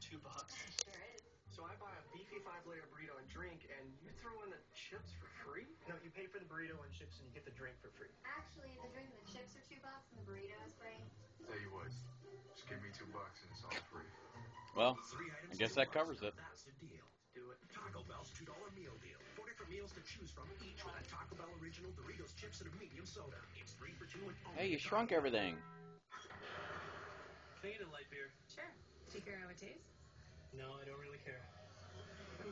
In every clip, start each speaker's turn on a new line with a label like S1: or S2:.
S1: $2.
S2: Sure is.
S1: So I buy a beefy 5-layer burrito and drink, and you throw in the chips for free? No, you pay for the burrito and chips, and you get the drink for free.
S2: Actually, the drink and the chips are $2, and the burrito is free.
S3: Tell you what, just give me $2 and it's all free.
S4: Well, I guess that covers it.
S5: That's the deal.
S1: Do it.
S5: Taco Bell's $2 meal deal. 4 different meals to choose from, each with a Taco Bell original Doritos chips and a medium soda. It's 3 for 2 and only.
S4: Hey, you shrunk everything.
S1: Can I get a light beer?
S2: Sure. Do you care how it tastes?
S1: No, I don't really care.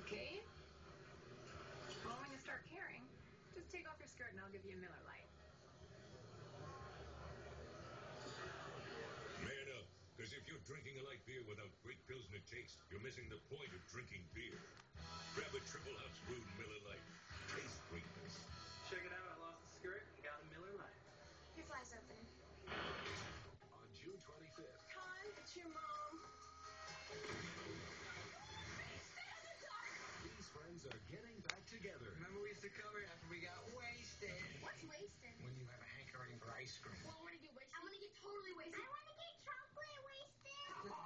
S2: Okay. Well, when you start caring, just take off your skirt and I'll give you a Miller Lite.
S6: Man up, because if you're drinking a light beer without great Pilsner taste, you're missing the point of drinking beer. Grab a Triple House Brewed Miller Lite. Taste greatness.
S1: Check it out, I lost the skirt and got a Miller Lite.
S2: Your fly's open.
S5: On June 25th.
S2: Con, it's your mom.
S5: These friends are getting back together.
S7: Remember we used to cover it after we got wasted.
S2: What's wasted?
S7: When you have a hankering for ice cream.
S2: Well, I want to get wasted. I want to get totally wasted. I want